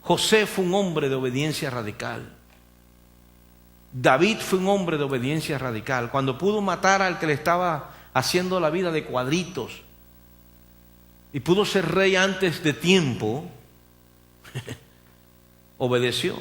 José fue un hombre de obediencia radical. David fue un hombre de obediencia radical. Cuando pudo matar al que le estaba haciendo la vida de cuadritos y pudo ser rey antes de tiempo, obedeció.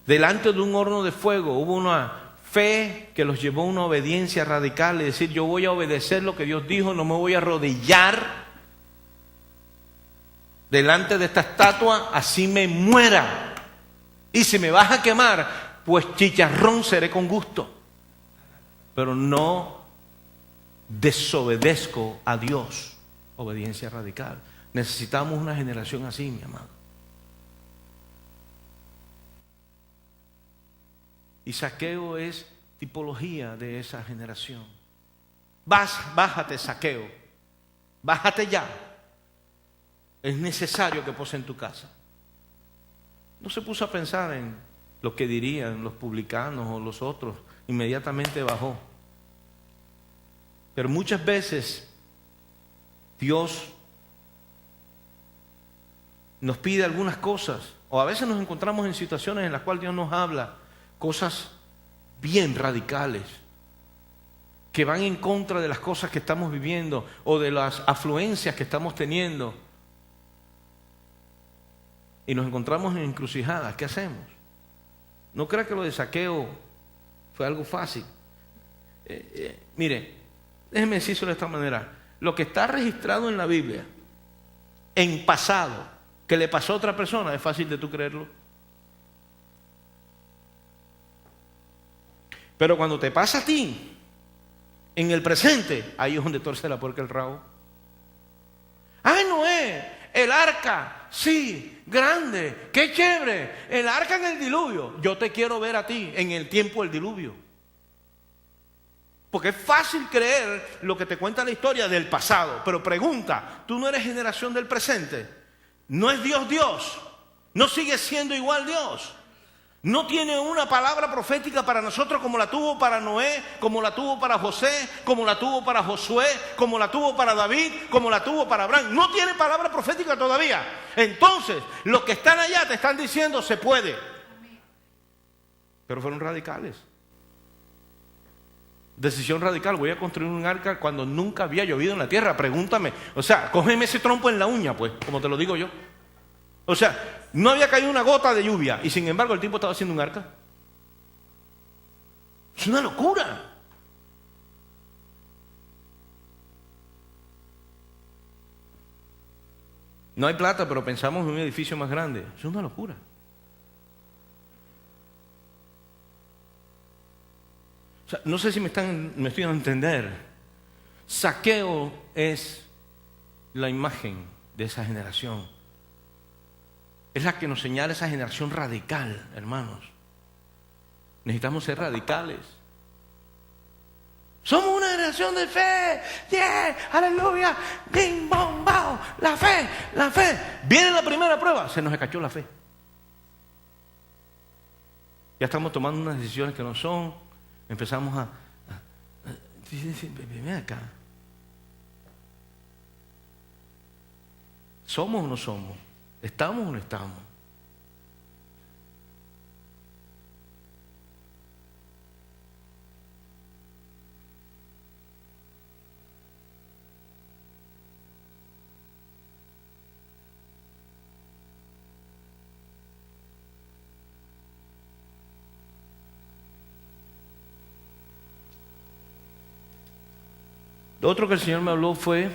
Delante de un horno de fuego hubo una fe que los llevó a una obediencia radical, es decir, yo voy a obedecer lo que Dios dijo, no me voy a arrodillar delante de esta estatua, así me muera. Y si me vas a quemar, pues chicharrón seré con gusto. Pero no desobedezco a Dios. Obediencia radical. Necesitamos una generación así, mi amado. Y Zaqueo es tipología de esa generación. Bájate, Zaqueo. Bájate ya. Es necesario que pose en tu casa. No se puso a pensar en lo que dirían los publicanos o los otros. Inmediatamente bajó. Pero muchas veces Dios nos pide algunas cosas, o a veces nos encontramos en situaciones en las cuales Dios nos habla cosas bien radicales que van en contra de las cosas que estamos viviendo o de las afluencias que estamos teniendo. Y nos encontramos en encrucijadas. ¿Qué hacemos? No crea que lo de Zaqueo fue algo fácil. Mire, déjeme decirlo de esta manera. Lo que está registrado en la Biblia, en pasado, que le pasó a otra persona, es fácil de tú creerlo. Pero cuando te pasa a ti, en el presente, ahí es donde torce la puerca el rabo. ¡Ay, Noé! El arca, sí, grande, qué chévere. El arca en el diluvio. Yo te quiero ver a ti en el tiempo del diluvio. Porque es fácil creer lo que te cuenta la historia del pasado. Pero pregunta, ¿tú no eres generación del presente? ¿No es Dios Dios? ¿No sigue siendo igual Dios? ¿No tiene una palabra profética para nosotros como la tuvo para Noé, como la tuvo para José, como la tuvo para Josué, como la tuvo para David, como la tuvo para Abraham? No tiene palabra profética todavía. Entonces, los que están allá te están diciendo se puede. Pero fueron radicales. Decisión radical, voy a construir un arca cuando nunca había llovido en la tierra. Pregúntame, o sea, cógeme ese trompo en la uña, pues, como te lo digo yo. O sea, no había caído una gota de lluvia y sin embargo el tipo estaba haciendo un arca. Es una locura. No hay plata, pero pensamos en un edificio más grande. Es una locura. O sea, no sé si me estoy dando a entender. Zaqueo es la imagen de esa generación. Es la que nos señala esa generación radical, hermanos. Necesitamos ser radicales. Somos una generación de fe. ¡Yeah! ¡Aleluya! ¡Bim, bom, bao! ¡La fe! ¡La fe! Viene la primera prueba. Se nos escachó la fe. Ya estamos tomando unas decisiones que no son. Empezamos a ven acá. ¿Somos o no somos? ¿Estamos o no estamos? Lo otro que el Señor me habló fue,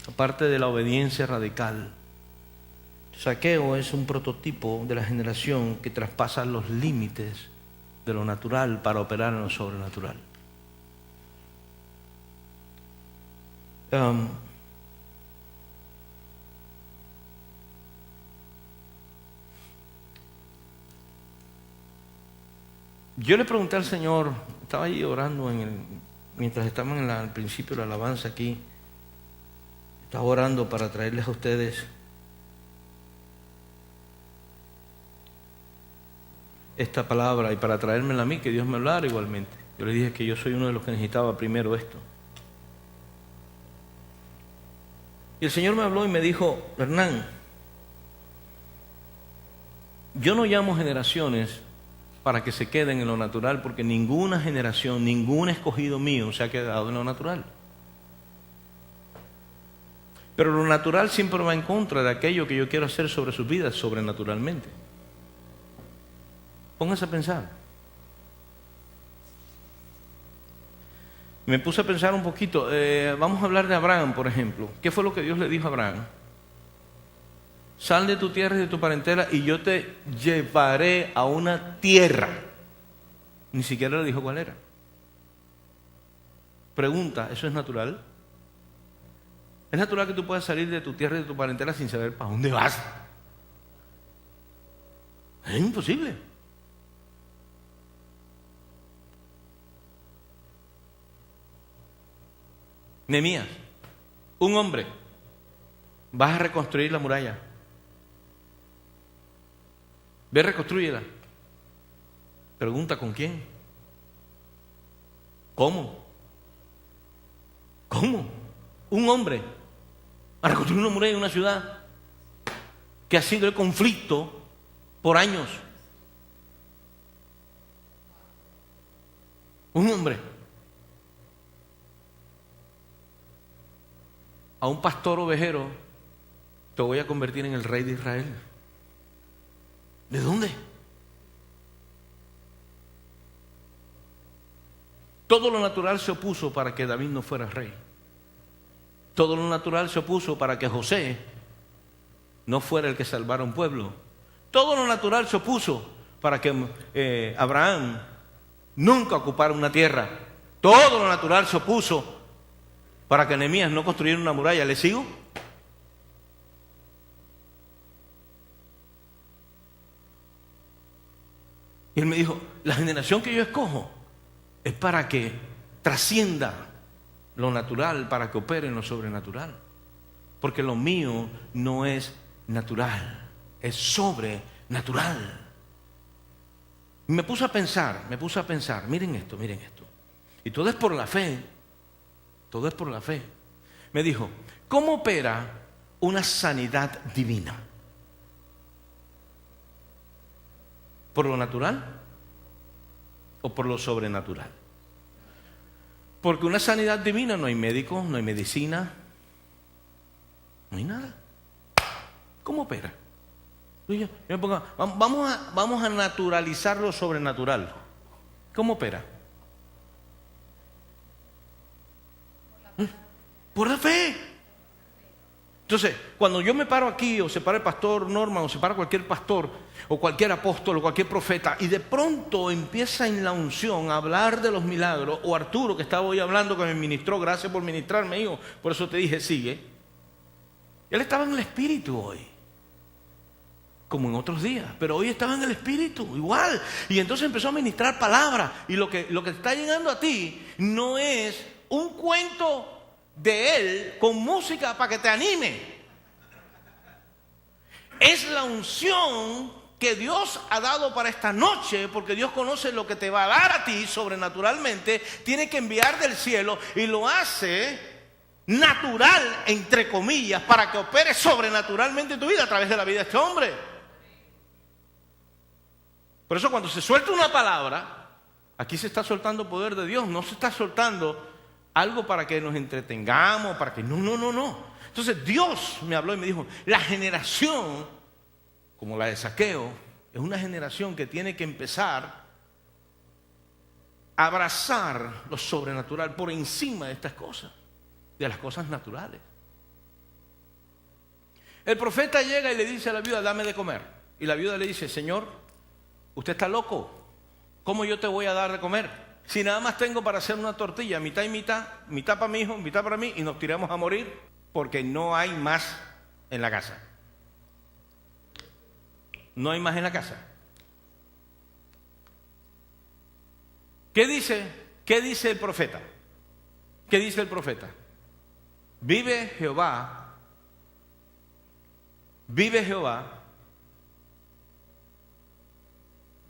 aparte de la obediencia radical, Zaqueo es un prototipo de la generación que traspasa los límites de lo natural para operar en lo sobrenatural. Yo le pregunté al Señor, estaba ahí orando mientras estaban al principio de la alabanza aquí, estaba orando para traerles a ustedes esta palabra y para traérmela a mí, que Dios me hablara igualmente. Yo le dije que yo soy uno de los que necesitaba primero esto. Y el Señor me habló y me dijo, Hernán, Yo no llamo generaciones para que se queden en lo natural, porque ninguna generación, ningún escogido mío se ha quedado en lo natural. Pero lo natural siempre va en contra de aquello que yo quiero hacer sobre sus vidas sobrenaturalmente. Pónganse a pensar. Me puse a pensar un poquito. Vamos a hablar de Abraham, por ejemplo. ¿Qué fue lo que Dios le dijo a Abraham? Sal de tu tierra y de tu parentela y yo te llevaré a una tierra. Ni siquiera le dijo cuál era. Pregunta, ¿eso es natural? ¿Es natural que tú puedas salir de tu tierra y de tu parentela sin saber para dónde vas? Es imposible. Nehemías, un hombre, vas a reconstruir la muralla. Ve, reconstrúyela. Pregunta, ¿con quién? ¿Cómo? ¿Cómo? Un hombre a reconstruir una muralla en una ciudad que ha sido el conflicto por años. Un hombre. A un pastor ovejero te voy a convertir en el rey de Israel. ¿De dónde? Todo lo natural se opuso para que David no fuera rey. Todo lo natural se opuso para que José no fuera el que salvara un pueblo. Todo lo natural se opuso para que Abraham nunca ocupara una tierra. Todo lo natural se opuso para que Nehemías no construyera una muralla. ¿Le sigo? Y él me dijo, la generación que yo escojo es para que trascienda lo natural, para que opere en lo sobrenatural. Porque lo mío no es natural, es sobrenatural. Me puse a pensar, miren esto. Y todo es por la fe, todo es por la fe. Me dijo, ¿cómo opera una sanidad divina? ¿Por lo natural o por lo sobrenatural? Porque una sanidad divina no hay médico, no hay medicina, no hay nada. ¿Cómo opera? Yo me pongo, vamos a naturalizar lo sobrenatural. ¿Cómo opera? Por la fe. Entonces, cuando yo me paro aquí, o se para el pastor Norman, o se para cualquier pastor, o cualquier apóstol, o cualquier profeta, y de pronto empieza en la unción a hablar de los milagros, o Arturo, que estaba hoy hablando, que me ministró, gracias por ministrarme, hijo, por eso te dije, sigue. Él estaba en el Espíritu hoy, como en otros días, pero hoy estaba en el Espíritu, igual. Y entonces empezó a ministrar palabras, y lo que está llegando a ti no es un cuento de él con música para que te anime. Es la unción que Dios ha dado para esta noche, porque Dios conoce lo que te va a dar a ti sobrenaturalmente. Tiene que enviar del cielo y lo hace natural, entre comillas, para que opere sobrenaturalmente en tu vida a través de la vida de este hombre. Por eso cuando se suelta una palabra, aquí se está soltando poder de Dios, no se está soltando algo para que nos entretengamos, para que... No. Entonces Dios me habló y me dijo, la generación, como la de Zaqueo, es una generación que tiene que empezar a abrazar lo sobrenatural por encima de estas cosas, de las cosas naturales. El profeta llega y le dice a la viuda, dame de comer. Y la viuda le dice, Señor, usted está loco, ¿cómo yo te voy a dar de comer? Si nada más tengo para hacer una tortilla, mitad y mitad, mitad para mi hijo, mitad para mí, y nos tiramos a morir porque no hay más en la casa. No hay más en la casa. ¿Qué dice el profeta? ¿Qué dice el profeta? Vive Jehová.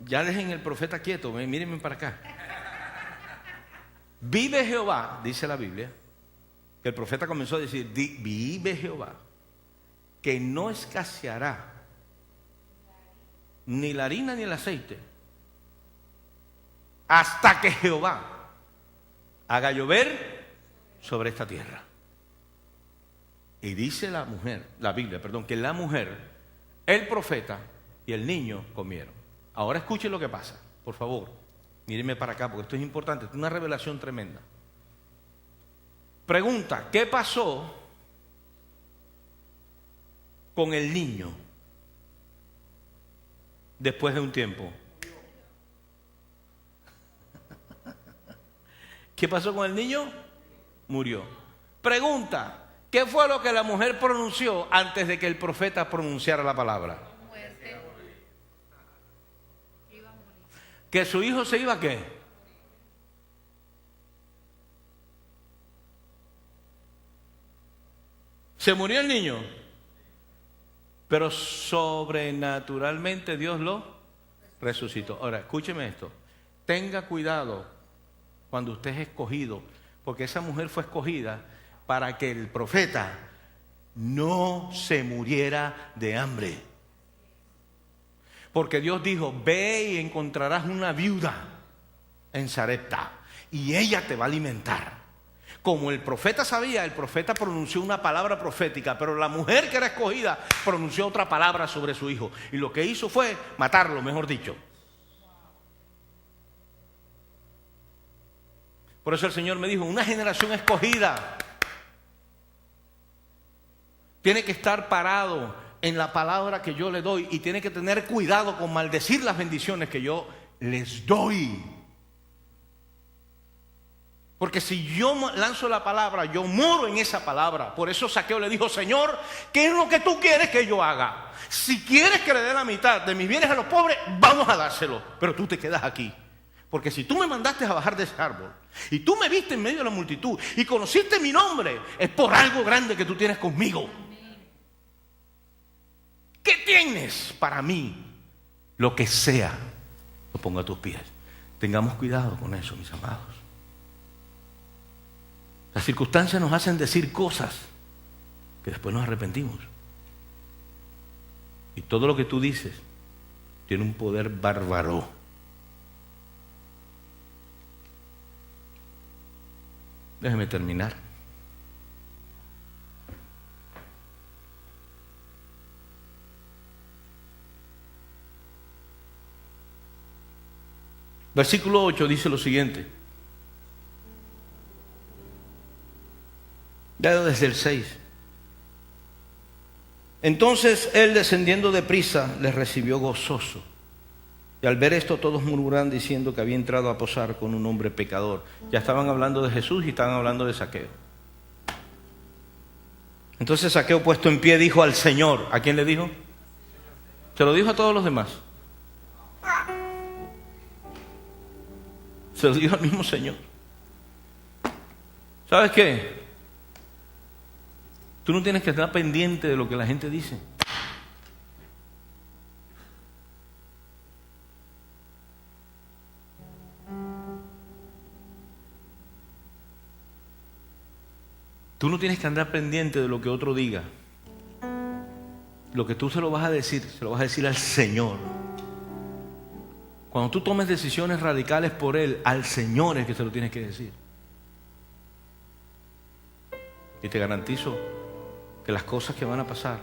Ya dejen el profeta quieto, mírenme para acá. Vive Jehová, dice la Biblia, que el profeta comenzó a decir, vive Jehová, que no escaseará ni la harina ni el aceite, hasta que Jehová haga llover sobre esta tierra. Y dice la Biblia, que la mujer, el profeta y el niño comieron. Ahora escuchen lo que pasa, por favor. Mírenme para acá porque esto es importante, es una revelación tremenda. Pregunta, ¿qué pasó con el niño después de un tiempo? ¿Qué pasó con el niño? Murió. Pregunta, ¿qué fue lo que la mujer pronunció antes de que el profeta pronunciara la palabra? Muerte. Iba a morir. ¿Que su hijo se iba a qué? ¿Se murió el niño? Pero sobrenaturalmente Dios lo resucitó. Ahora, escúcheme esto. Tenga cuidado cuando usted es escogido, porque esa mujer fue escogida para que el profeta no se muriera de hambre. Porque Dios dijo, ve y encontrarás una viuda en Sarepta y ella te va a alimentar. Como el profeta sabía, el profeta pronunció una palabra profética, pero la mujer que era escogida pronunció otra palabra sobre su hijo. Y lo que hizo fue matarlo, mejor dicho. Por eso el Señor me dijo, una generación escogida tiene que estar parado en la palabra que yo le doy y tiene que tener cuidado con maldecir las bendiciones que yo les doy. Porque si yo lanzo la palabra, yo moro en esa palabra. Por eso Zaqueo le dijo, Señor, ¿qué es lo que tú quieres que yo haga? Si quieres que le dé la mitad de mis bienes a los pobres, vamos a dárselo. Pero tú te quedas aquí. Porque si tú me mandaste a bajar de ese árbol y tú me viste en medio de la multitud y conociste mi nombre, es por algo grande que tú tienes conmigo. ¿Qué tienes para mí? Lo que sea, lo pongo a tus pies. Tengamos cuidado con eso, mis amados. Las circunstancias nos hacen decir cosas que después nos arrepentimos. Y todo lo que tú dices tiene un poder bárbaro. Déjeme terminar. Versículo 8 dice lo siguiente. Ya desde el 6. Entonces él, descendiendo de prisa, les recibió gozoso. Y al ver esto todos murmuraron diciendo que había entrado a posar con un hombre pecador. Ya estaban hablando de Jesús y estaban hablando de Zaqueo. Entonces Zaqueo, puesto en pie, dijo al Señor. ¿A quién le dijo? Se lo dijo a todos los demás. Se lo dijo al mismo Señor. ¿Sabes qué? Tú no tienes que estar pendiente de lo que la gente dice. Tú no tienes que andar pendiente de lo que otro diga. Lo que tú se lo vas a decir al Señor. Cuando tú tomes decisiones radicales por Él, al Señor es que se lo tienes que decir. Y te garantizo que las cosas que van a pasar